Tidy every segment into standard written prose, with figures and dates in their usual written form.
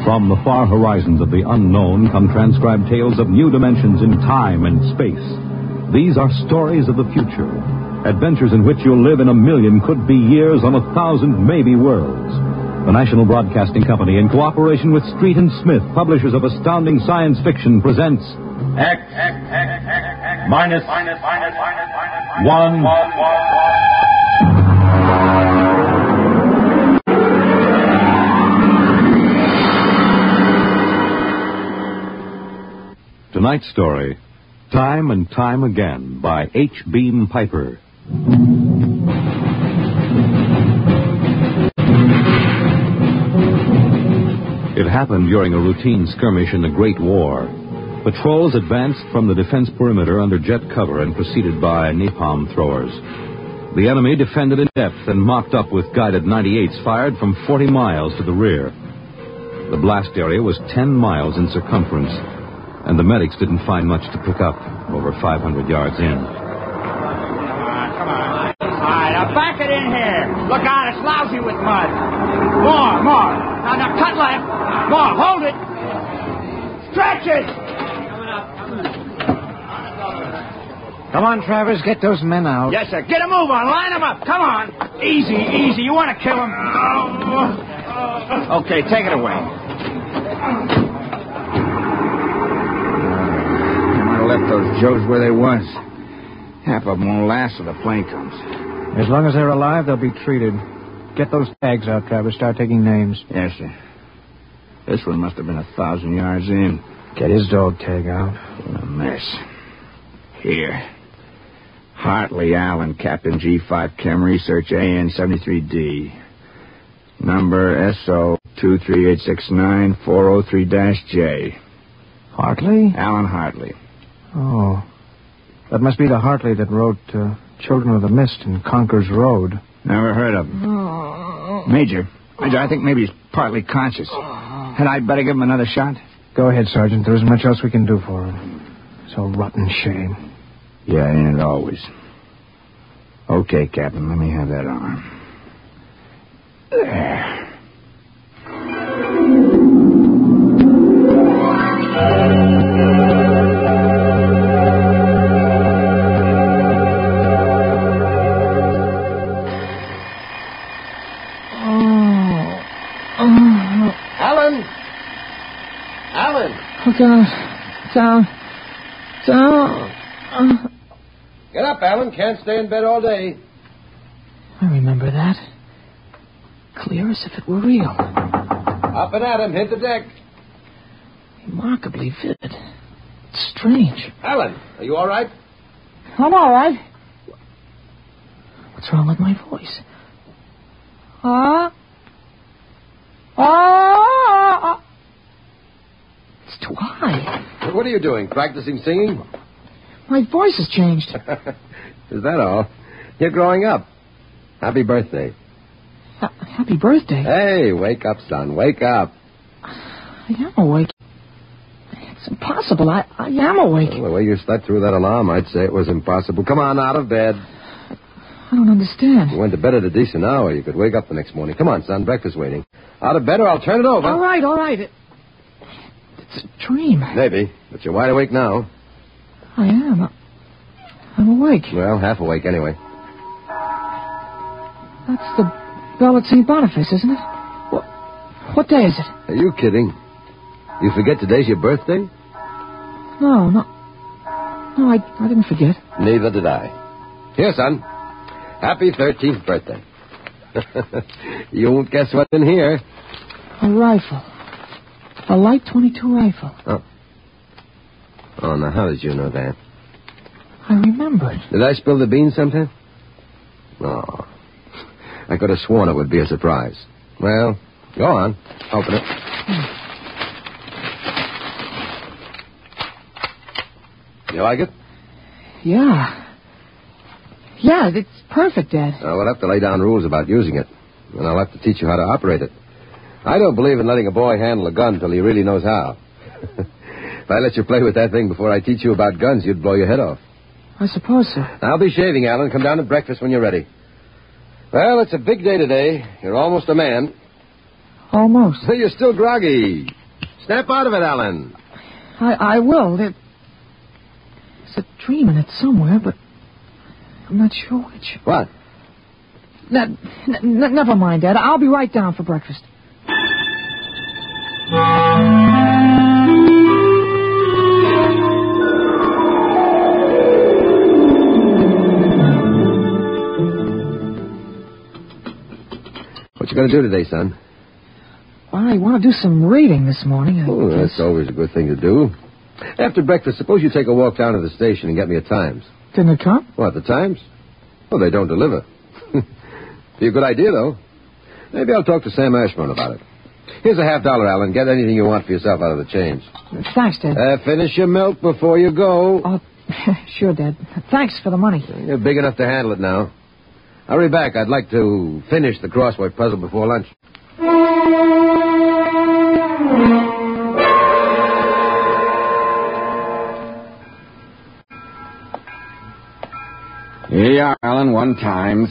From the far horizons of the unknown come transcribed tales of new dimensions in time and space. These are stories of the future, adventures in which you'll live in a million could-be years on 1,000 maybe worlds. The National Broadcasting Company, in cooperation with Street and Smith, publishers of astounding science fiction, presents X minus 1. Tonight's story, Time and Time Again, by H. Beam Piper. It happened during a routine skirmish in the Great War. Patrols advanced from the defense perimeter under jet cover and preceded by napalm throwers. The enemy defended in depth and mopped up with guided 98s fired from 40 miles to the rear. The blast area was 10 miles in circumference, and the medics didn't find much to pick up over 500 yards in. Come on. All right, now back it in here. Look out, it's lousy with mud. More. Now cut left. More, hold it. Stretch it. Come on, Travers, get those men out. Yes, sir. Get a move on. Line them up. Come on. Easy. You want to kill them? Okay, take it away. Left those Joes where they was. Half of them won't last till the plane comes. As long as they're alive, they'll be treated. Get those tags out, Travis. Start taking names. Yes, sir. This one must have been 1,000 yards in. Get his dog tag out. What a mess. Here. Hartley Allen, Captain G5 Chem Research, AN-73D. Number SO 23869403-J. Hartley? Allen Hartley. Oh. That must be the Hartley that wrote Children of the Mist and Conker's Road. Never heard of him. Major, I think maybe he's partly conscious. Had I better give him another shot? Go ahead, Sergeant. There isn't much else we can do for him. It's a rotten shame. Yeah, ain't it always? Okay, Captain, let me have that arm. There. Alan! Oh, God. Down. Get up, Alan. Can't stay in bed all day. I remember that. Clear as if it were real. Up and at him. Hit the deck. Remarkably vivid. It's strange. Alan, are you all right? I'm all right. What's wrong with my voice? It's too high. What are you doing? Practicing singing? My voice has changed. Is that all? You're growing up. Happy birthday. Happy birthday? Hey, wake up, son. Wake up. I am awake. It's impossible. I am awake. Well, the way you slept through that alarm, I'd say it was impossible. Come on, out of bed. I don't understand. You went to bed at a decent hour. You could wake up the next morning. Come on, son. Breakfast waiting. Out of bed or I'll turn it over. All right. It's a dream. Maybe, but you're wide awake now. I am. I'm awake. Well, half awake anyway. That's the bell at St. Boniface, isn't it? What day is it? Are you kidding? You forget today's your birthday? No, I didn't forget. Neither did I. Here, son. Happy 13th birthday. You won't guess what's in here. A rifle. A light .22 rifle. Oh, now how did you know that? I remembered. Did I spill the beans sometime? Oh. I could have sworn it would be a surprise. Well, go on. Open it. You like it? Yeah. Yeah, it's perfect, Dad. We'll have to lay down rules about using it. And I'll have to teach you how to operate it. I don't believe in letting a boy handle a gun till he really knows how. If I let you play with that thing before I teach you about guns, you'd blow your head off. I suppose so. I'll be shaving, Alan. Come down to breakfast when you're ready. Well, it's a big day today. You're almost a man. Almost. You're still groggy. Snap out of it, Alan. I will. There's a dream in it somewhere, but I'm not sure which. What? Never mind, Dad. I'll be right down for breakfast. What you going to do today, son? I want to do some reading this morning. Oh, that's always a good thing to do. After breakfast, suppose you take a walk down to the station and get me a Times. Didn't it come? What, the Times? Well, they don't deliver. Be a good idea, though. Maybe I'll talk to Sam Ashburn about it. Here's a $50, Alan. Get anything you want for yourself out of the change. Thanks, Dad. Finish your milk before you go. Oh, sure, Dad. Thanks for the money. You're big enough to handle it now. Hurry back. I'd like to finish the crossword puzzle before lunch. Here you are, Alan, 1 Times.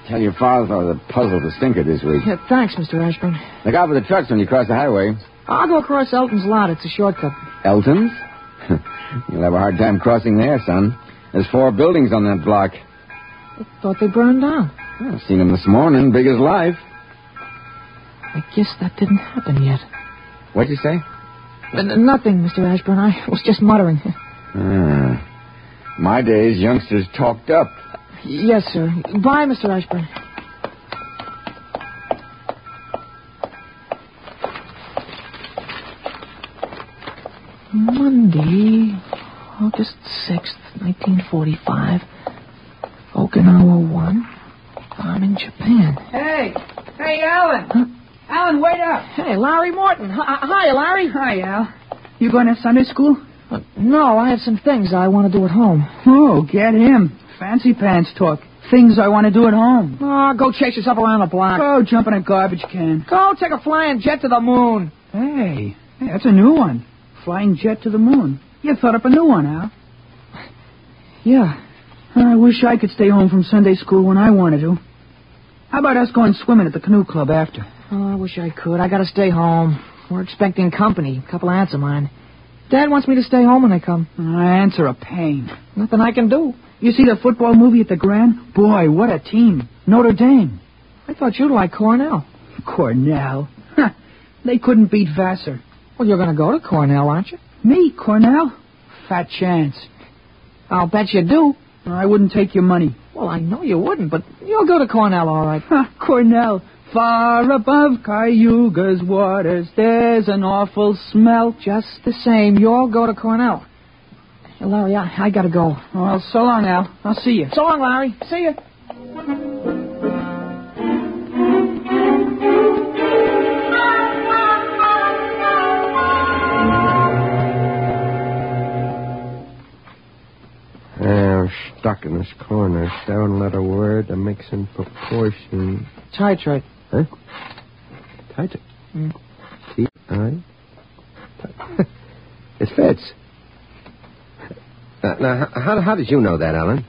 Tell your father the puzzle's a stinker this week. Yeah, thanks, Mr. Ashburn. Look out for the trucks when you cross the highway. I'll go across Elton's lot. It's a shortcut. Elton's? You'll have a hard time crossing there, son. There's 4 buildings on that block. I thought they burned down. I've seen them this morning, big as life. I guess that didn't happen yet. What'd you say? Nothing, Mr. Ashburn. I was just muttering. My days, youngsters talked up. Yes, sir. Bye, Mr. Ashburn. Monday, August 6th, 1945. Okinawa 1. I'm in Japan. Hey, Alan. Huh? Alan, wait up. Hey, Larry Morton. Hi, Larry. Hi, Al. You going to Sunday school? No, I have some things I want to do at home. Oh, get him. Fancy pants talk. Things I want to do at home. Oh, go chase yourself around the block. Go jump in a garbage can. Go take a flying jet to the moon. Hey, that's a new one. Flying jet to the moon. You thought up a new one, Al. Yeah. I wish I could stay home from Sunday school when I wanted to. How about us going swimming at the canoe club after? Oh, I wish I could. I gotta stay home. We're expecting company. A couple of aunts of mine. Dad wants me to stay home when they come. Aunts are a pain. Nothing I can do. You see the football movie at the Grand? Boy, what a team. Notre Dame. I thought you'd like Cornell. Cornell? They couldn't beat Vassar. Well, you're gonna go to Cornell, aren't you? Me, Cornell? Fat chance. I'll bet you do. I wouldn't take your money. Well, I know you wouldn't, but you'll go to Cornell, all right. Cornell. Far above Cayuga's waters, there's an awful smell. Just the same, you'll go to Cornell. Hey, Larry, I gotta go. Well, so long, Al. I'll see you. So long, Larry. See you. I'm stuck in this corner. Don't let a word that makes in proportion. Tight. Huh? Tight. T-I? It fits. Now, how did you know that, Alan?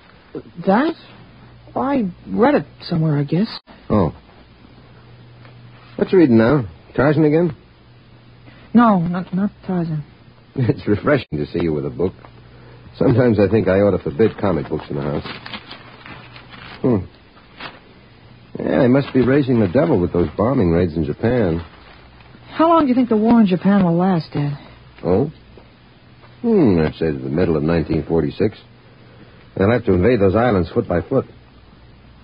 That? I read it somewhere, I guess. Oh. What you reading now? Tarzan again? No, not Tarzan. It's refreshing to see you with a book. Sometimes I think I ought to forbid comic books in the house. Yeah, they must be raising the devil with those bombing raids in Japan. How long do you think the war in Japan will last, Dad? Oh? I'd say to the middle of 1946. They'll have to invade those islands foot by foot.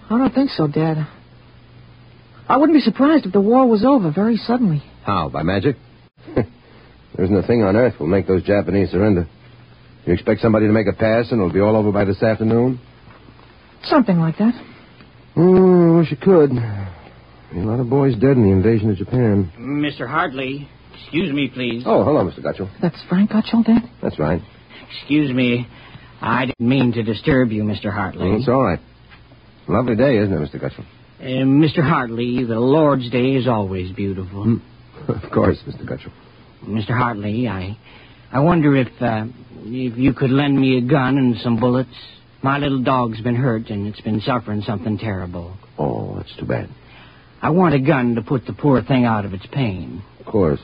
I don't think so, Dad. I wouldn't be surprised if the war was over very suddenly. How, by magic? There isn't a thing on earth will make those Japanese surrender. You expect somebody to make a pass and it'll be all over by this afternoon? Something like that. I wish it could. A lot of boys dead in the invasion of Japan. Mr. Hartley, excuse me, please. Oh, hello, Mr. Gutchell. That's Frank Gutchell, Dad? That's right. Excuse me. I didn't mean to disturb you, Mr. Hartley. It's all right. Lovely day, isn't it, Mr. Gutchell? Mr. Hartley, the Lord's Day is always beautiful. Of course, Mr. Gutchell. Mr. Hartley, I wonder if you could lend me a gun and some bullets. My little dog's been hurt, and it's been suffering something terrible. Oh, that's too bad. I want a gun to put the poor thing out of its pain. Of course.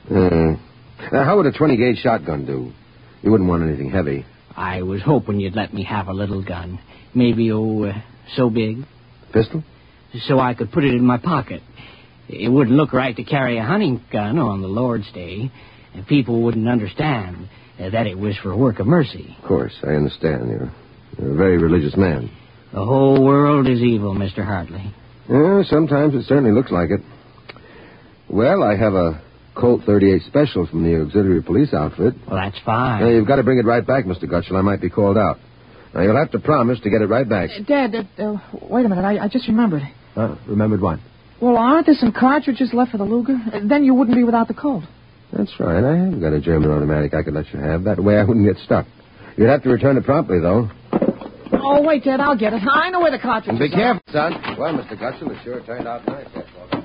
How would a 20-gauge shotgun do? You wouldn't want anything heavy. I was hoping you'd let me have a little gun. Maybe, so big. Pistol? So I could put it in my pocket. It wouldn't look right to carry a hunting gun on the Lord's Day, and people wouldn't understand that it was for work of mercy. Of course, I understand. You're a very religious man. The whole world is evil, Mr. Hartley. Yeah, sometimes it certainly looks like it. Well, I have a Colt 38 Special from the auxiliary police outfit. Well, that's fine. Now, you've got to bring it right back, Mr. Gutschel. I might be called out. Now, you'll have to promise to get it right back. Dad, wait a minute. I just remembered. Remembered what? Well, aren't there some cartridges left for the Luger? Then you wouldn't be without the Colt. That's right. I have got a German automatic I could let you have. That way I wouldn't get stuck. You'd have to return it promptly, though. Oh, wait, Dad, I'll get it. I know where the cartridges Be careful, son. Well, Mr. Gutschel, it sure turned out nice. That's all.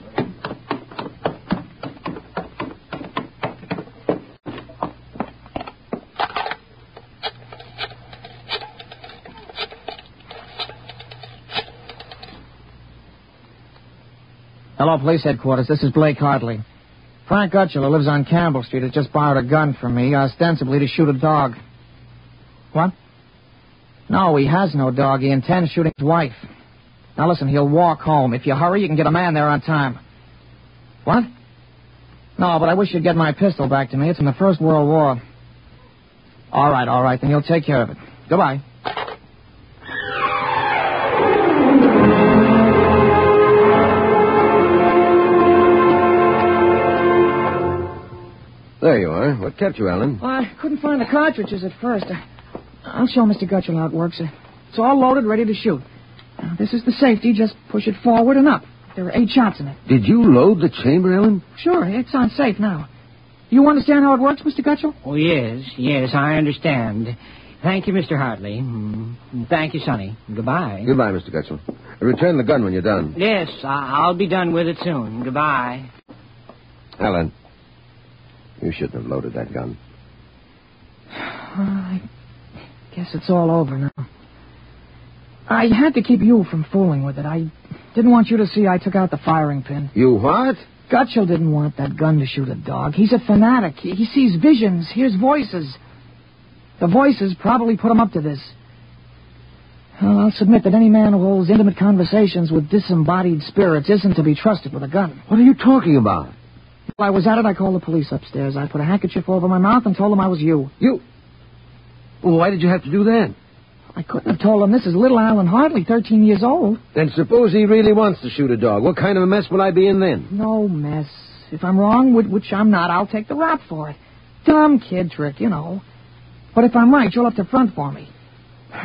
Hello, police headquarters. This is Blake Hartley. Frank Gutschel, who lives on Campbell Street, has just borrowed a gun from me, ostensibly to shoot a dog. What? No, he has no dog. He intends shooting his wife. Now, listen, he'll walk home. If you hurry, you can get a man there on time. What? No, but I wish you'd get my pistol back to me. It's from the First World War. All right. Then you'll take care of it. Goodbye. There you are. What kept you, Alan? Well, I couldn't find the cartridges at first. I'll show Mr. Gutschel how it works. It's all loaded, ready to shoot. Now, this is the safety. Just push it forward and up. There are 8 shots in it. Did you load the chamber, Alan? Sure, it's on safe now. You understand how it works, Mr. Gutschel? Oh, yes, I understand. Thank you, Mr. Hartley. Thank you, Sonny. Goodbye. Goodbye, Mr. Gutschel. Return the gun when you're done. Yes, I'll be done with it soon. Goodbye. Alan, you shouldn't have loaded that gun. I guess it's all over now. I had to keep you from fooling with it. I didn't want you to see I took out the firing pin. You what? Gutschel didn't want that gun to shoot a dog. He's a fanatic. He sees visions, hears voices. The voices probably put him up to this. Well, I'll submit that any man who holds intimate conversations with disembodied spirits isn't to be trusted with a gun. What are you talking about? While I was at it, I called the police upstairs. I put a handkerchief over my mouth and told them I was you. You? Well, why did you have to do that? I couldn't have told them this is little Alan Hartley, 13 years old. Then suppose he really wants to shoot a dog. What kind of a mess will I be in then? No mess. If I'm wrong, which I'm not, I'll take the rap for it. Dumb kid trick, you know. But if I'm right, you'll have to front for me.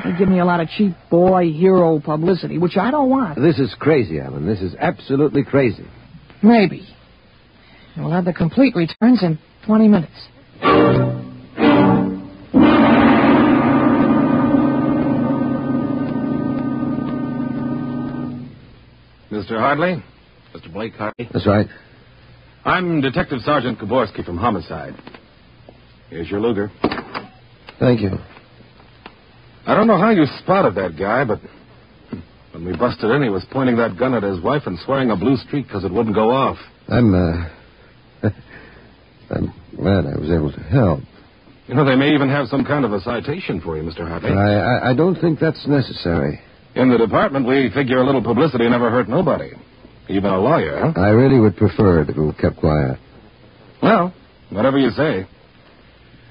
They give me a lot of cheap boy hero publicity, which I don't want. This is crazy, Alan. This is absolutely crazy. Maybe. We'll have the complete returns in 20 minutes. Mr. Hartley? Mr. Blake Hartley? That's right. I'm Detective Sergeant Koborski from Homicide. Here's your Luger. Thank you. I don't know how you spotted that guy, but when we busted in, he was pointing that gun at his wife and swearing a blue streak because it wouldn't go off. I'm glad I was able to help. You know, they may even have some kind of a citation for you, Mr. Hartley. I don't think that's necessary. In the department, we figure a little publicity never hurt nobody. Even a lawyer, huh? I really would prefer it if it were kept quiet. Well, whatever you say.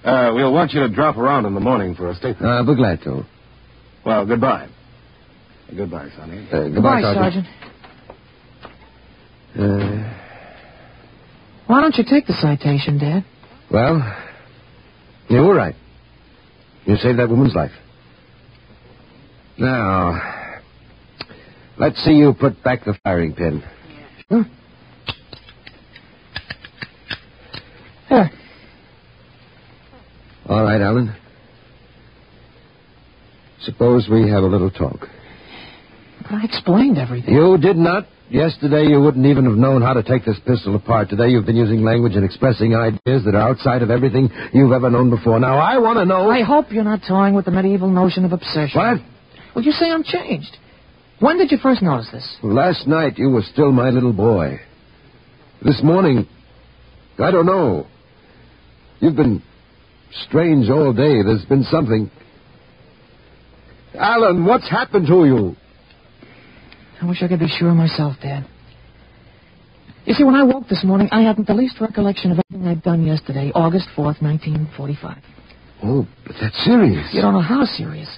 We'll want you to drop around in the morning for a statement. I'll be glad to. Well, goodbye. Goodbye, Sonny. Goodbye, Sergeant. Sergeant. Why don't you take the citation, Dad? Well, you were right. You saved that woman's life. Now, let's see you put back the firing pin. Sure. Here. All right, Alan. Suppose we have a little talk. But I explained everything. You did not. Yesterday, you wouldn't even have known how to take this pistol apart. Today, you've been using language and expressing ideas that are outside of everything you've ever known before. Now, I want to know... I hope you're not toying with the medieval notion of obsession. What? Well, you say I'm changed. When did you first notice this? Last night you were still my little boy. This morning, I don't know. You've been strange all day. There's been something. Alan, what's happened to you? I wish I could be sure myself, Dad. You see, when I woke this morning, I hadn't the least recollection of anything I'd done yesterday, August 4th, 1945. Oh, but that's serious. You don't know how serious.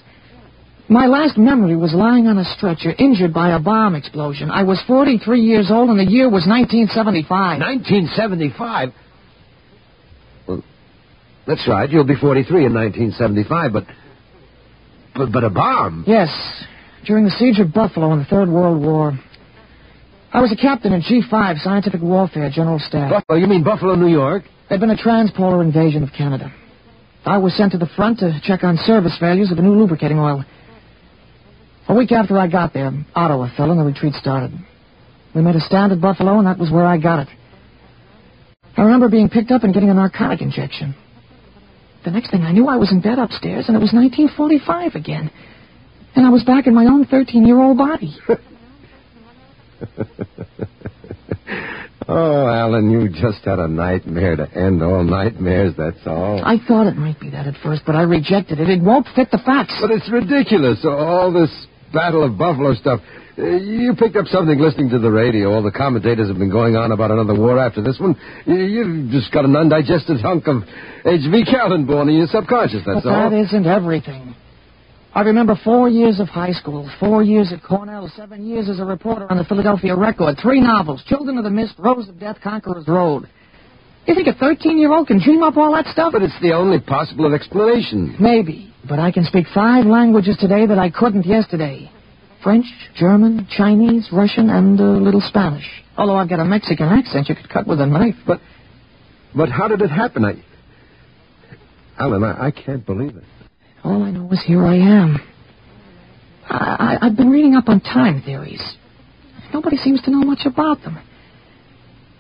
My last memory was lying on a stretcher, injured by a bomb explosion. I was 43 years old, and the year was 1975. 1975? Well, that's right. You'll be 43 in 1975, but a bomb? Yes, during the siege of Buffalo in the Third World War. I was a captain in G5, Scientific Warfare, General Staff. Buffalo? You mean Buffalo, New York? There'd been a transpolar invasion of Canada. I was sent to the front to check on service failures of a new lubricating oil. A week after I got there, Ottawa fell and the retreat started. We made a stand at Buffalo, and that was where I got it. I remember being picked up and getting a narcotic injection. The next thing I knew, I was in bed upstairs, and it was 1945 again. And I was back in my own 13-year-old body. Oh, Alan, you just had a nightmare to end all nightmares, that's all. I thought it might be that at first, but I rejected it. It won't fit the facts. But it's ridiculous, all this Battle of Buffalo stuff. You picked up something listening to the radio. All the commentators have been going on about another war after this one. You've just got an undigested hunk of H.V. Kaltenborn in your subconscious, that's all. But that isn't everything. I remember 4 years of high school, 4 years at Cornell, 7 years as a reporter on the Philadelphia Record, 3 novels, Children of the Mist, Rose of Death, Conqueror's Road. You think a 13-year-old can dream up all that stuff? But it's the only possible explanation. Maybe, but I can speak 5 languages today that I couldn't yesterday. French, German, Chinese, Russian, and a little Spanish. Although I've got a Mexican accent you could cut with a knife. But how did it happen? Alan, I can't believe it. All I know is here I am. I've been reading up on time theories. Nobody seems to know much about them.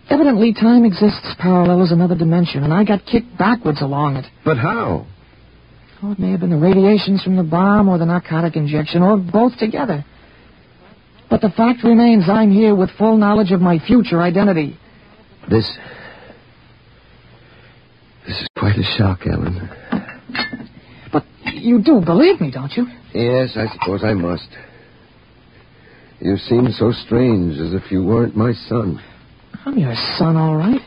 Evidently, time exists parallel as another dimension, and I got kicked backwards along it. But how? Oh, it may have been the radiations from the bomb or the narcotic injection, or both together. But the fact remains I'm here with full knowledge of my future identity. This is quite a shock, Alan. But you do believe me, don't you? Yes, I suppose I must. You seem so strange, as if you weren't my son. I'm your son, all right.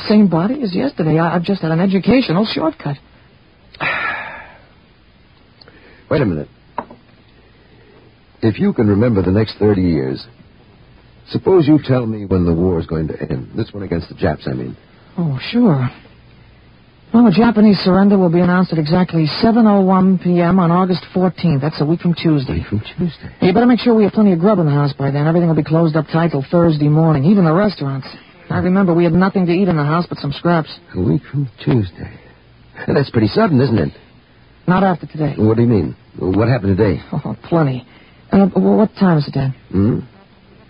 Same body as yesterday. I've just had an educational shortcut. Wait a minute. If you can remember the next 30 years, suppose you tell me when the war is going to end. This one against the Japs, I mean. Oh, sure. Well, the Japanese surrender will be announced at exactly 7:01 p.m. on August 14th. That's a week from Tuesday. You better make sure we have plenty of grub in the house by then. Everything will be closed up tight till Thursday morning, even the restaurants. I remember we had nothing to eat in the house but some scraps. A week from Tuesday. That's pretty sudden, isn't it? Not after today. What do you mean? What happened today? Oh, plenty. What time is it, Dad?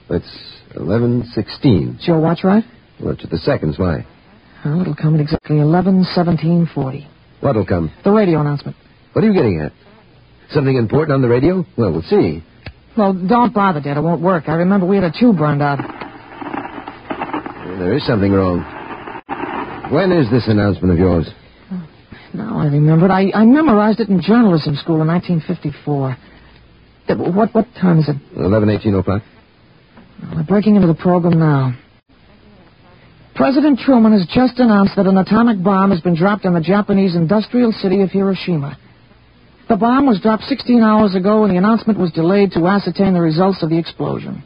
It's 11:16. Is your watch right? Well, to the seconds, why? Well, it'll come at exactly 11:17:40. What'll come? The radio announcement. What are you getting at? Something important on the radio? Well, we'll see. Well, don't bother, Dad. It won't work. I remember we had a tube burned out. There is something wrong. When is this announcement of yours? Now I remembered. I memorized it in journalism school in 1954. What time is it? 11:18 o'clock. We're breaking into the program now. President Truman has just announced that an atomic bomb has been dropped on the Japanese industrial city of Hiroshima. The bomb was dropped 16 hours ago, and the announcement was delayed to ascertain the results of the explosion.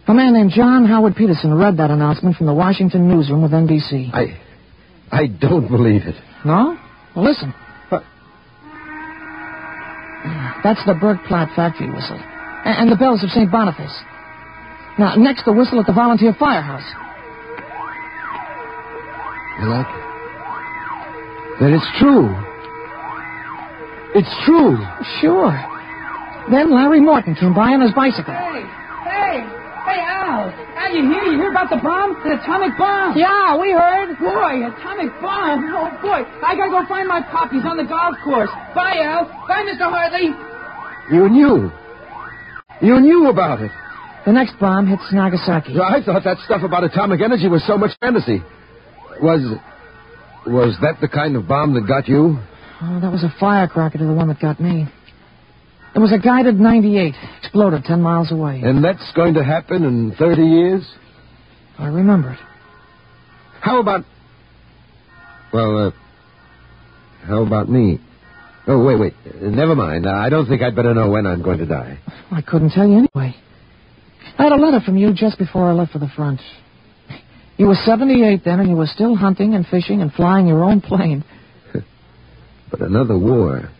A man named John Howard Peterson read that announcement from the Washington newsroom of NBC. I don't believe it. No? Well, listen. That's the Bergplatt factory whistle. And the bells of St. Boniface. Now, next the whistle at the volunteer firehouse. You like it? Then it's true. It's true. Sure. Then Larry Morton came by on his bicycle. Hey, Al. Al, you hear about the bomb? The atomic bomb. Yeah, we heard. Boy, atomic bomb. Oh, boy. I gotta go find my puppies on the golf course. Bye, Al. Bye, Mr. Hartley. You knew. You knew about it. The next bomb hits Nagasaki. I thought that stuff about atomic energy was so much fantasy. Was that the kind of bomb that got you? Oh, that was a firecracker to the one that got me. It was a guided 98. Exploded 10 miles away. And that's going to happen in 30 years? I remember it. How about... Well, how about me? Oh, wait. Never mind. I don't think I'd better know when I'm going to die. I couldn't tell you anyway. I had a letter from you just before I left for the front. You were 78 then, and you were still hunting and fishing and flying your own plane. But another war.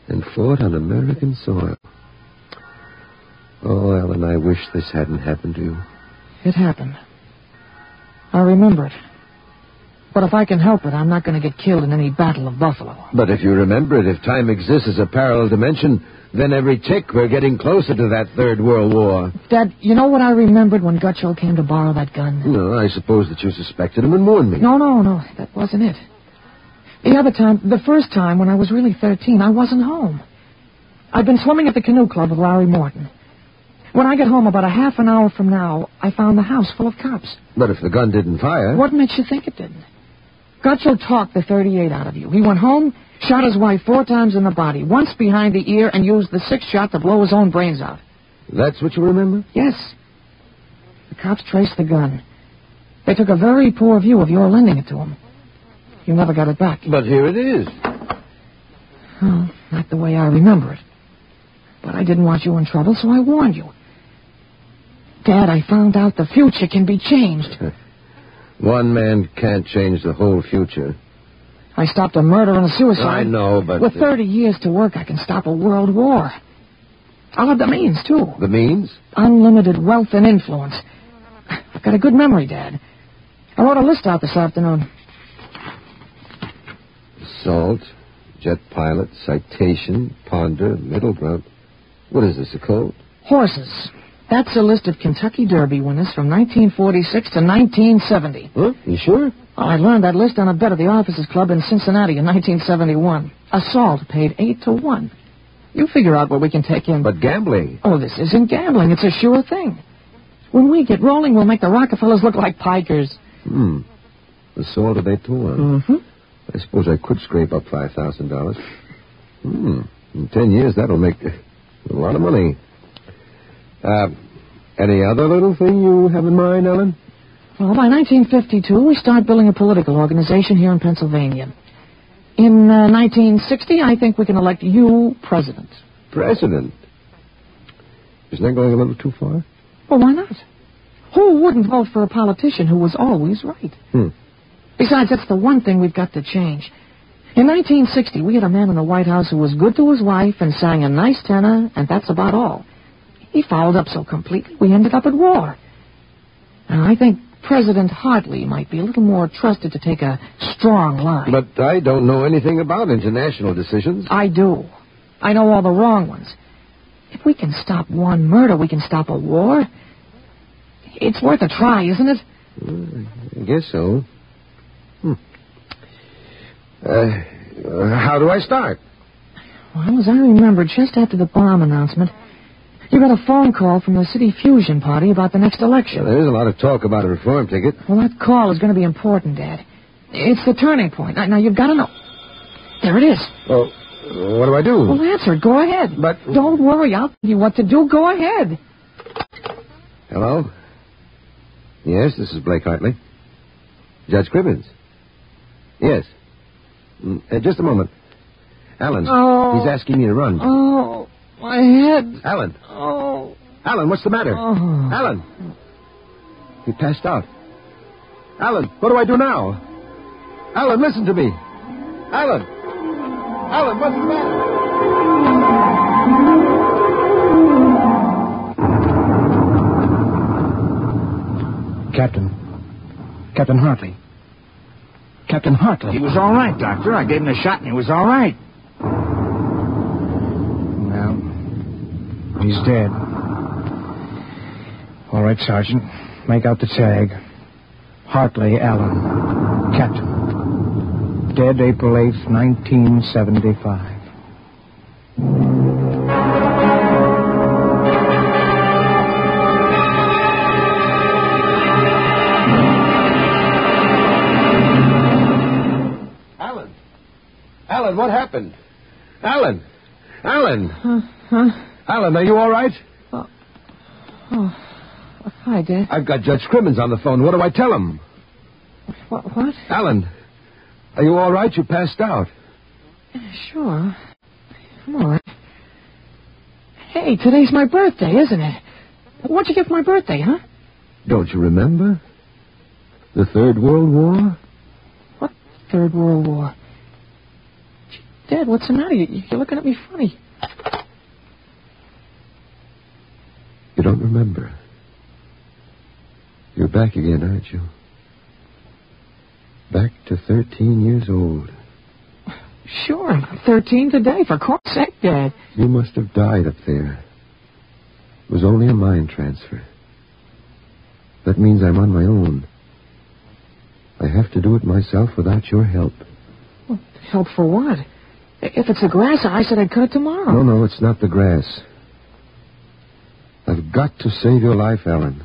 And fought on American soil. Oh, Alan, I wish this hadn't happened to you. It happened. I remember it. But if I can help it, I'm not going to get killed in any Battle of Buffalo. But if you remember it, if time exists as a parallel dimension, then every tick we're getting closer to that Third World War. Dad, you know what I remembered when Gutschall came to borrow that gun? No, I suppose that you suspected him and warned me. No, that wasn't it. The first time when I was really 13, I wasn't home. I'd been swimming at the canoe club with Larry Morton. When I got home about a half an hour from now, I found the house full of cops. But if the gun didn't fire... What makes you think it didn't? Gutschall talked the 38 out of you. He went home, shot his wife 4 times in the body, once behind the ear, and used the 6th shot to blow his own brains out. That's what you remember? Yes. The cops traced the gun. They took a very poor view of your lending it to them. You never got it back. But here it is. Oh, not the way I remember it. But I didn't want you in trouble, so I warned you. Dad, I found out the future can be changed. One man can't change the whole future. I stopped a murder and a suicide. I know, but... With 30 years to work, I can stop a world war. I'll have the means, too. The means? Unlimited wealth and influence. I've got a good memory, Dad. I wrote a list out this afternoon. Assault, jet pilot, citation, ponder, middle ground. What is this, a code? Horses. That's a list of Kentucky Derby winners from 1946 to 1970. Huh? You sure? Oh, I learned that list on a bet at the Officers Club in Cincinnati in 1971. Assault paid 8-1. You figure out what we can take in. But gambling. Oh, this isn't gambling. It's a sure thing. When we get rolling, we'll make the Rockefellers look like pikers. Assault at 8-1. Mm-hmm. I suppose I could scrape up $5,000. In 10 years, that'll make a lot of money. Any other little thing you have in mind, Ellen? Well, by 1952, we start building a political organization here in Pennsylvania. In 1960, I think we can elect you president. President? Isn't that going a little too far? Well, why not? Who wouldn't vote for a politician who was always right? Besides, that's the one thing we've got to change. In 1960, we had a man in the White House who was good to his wife and sang a nice tenor, and that's about all. He fouled up so completely, we ended up at war. Now, I think President Hartley might be a little more trusted to take a strong line. But I don't know anything about international decisions. I do. I know all the wrong ones. If we can stop one murder, we can stop a war. It's worth a try, isn't it? I guess so. How do I start? Well, as I remember, just after the bomb announcement, you got a phone call from the City Fusion Party about the next election. There's a lot of talk about a reform ticket. Well, that call is going to be important, Dad. It's the turning point. Now, you've got to know. There it is. Well, what do I do? Well, answer it. Go ahead. But... Don't worry. I'll tell you what to do. Go ahead. Hello? Yes, this is Blake Hartley. Judge Cribbins. Yes. Just a moment. Alan, he's asking me to run. Oh, my head. Alan. Oh. Alan, what's the matter? Oh. Alan. He passed out. Alan, what do I do now? Alan, listen to me. Alan. Alan, what's the matter? Captain Hartley. Captain Hartley. He was all right, Doctor. I gave him a shot and he was all right. Well, he's dead. All right, Sergeant. Make out the tag. Hartley Allen. Captain. Dead April 8th, 1975. Alan, what happened? Alan! Alan! Huh? Alan, are you all right? Oh, hi, Dad. I've got Judge Crimmins on the phone. What do I tell him? What? Alan, are you all right? You passed out. Sure. I'm all right. Hey, today's my birthday, isn't it? What'd you get for my birthday, huh? Don't you remember? The Third World War? What Third World War? Dad, what's the matter? You're looking at me funny. You don't remember. You're back again, aren't you? Back to 13 years old. Sure, I'm 13 today, for Christ's sake, Dad. You must have died up there. It was only a mind transfer. That means I'm on my own. I have to do it myself without your help. Well, help for what? If it's the grass, I said I'd cut it tomorrow. No, it's not the grass. I've got to save your life, Alan.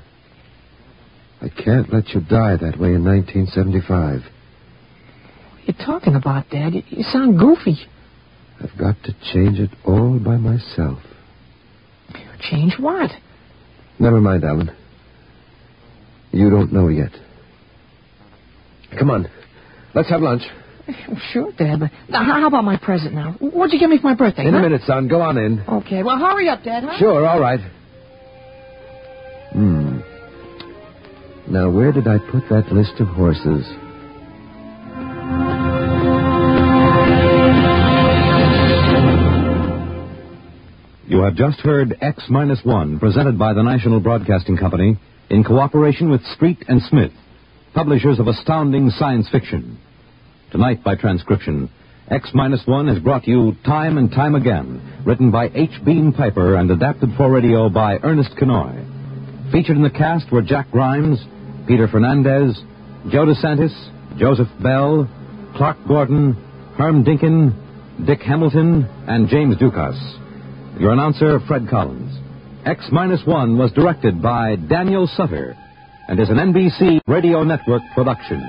I can't let you die that way in 1975. What are you talking about, Dad? You sound goofy. I've got to change it all by myself. Change what? Never mind, Alan. You don't know yet. Come on. Let's have lunch. Sure, Dad, but now, how about my present now? What'd you give me for my birthday, In a minute, son. Go on in. Okay, well, hurry up, Dad, huh? Sure, all right. Now, where did I put that list of horses? You have just heard X-1, presented by the National Broadcasting Company in cooperation with Street and Smith, publishers of astounding science fiction. Tonight, by transcription, X-1 is brought to you time and time again, written by H. Bean Piper and adapted for radio by Ernest Kenoy. Featured in the cast were Jack Grimes, Peter Fernandez, Joe DeSantis, Joseph Bell, Clark Gordon, Herm Dinkin, Dick Hamilton, and James Dukas. Your announcer, Fred Collins. X-1 was directed by Daniel Sutter and is an NBC Radio Network production.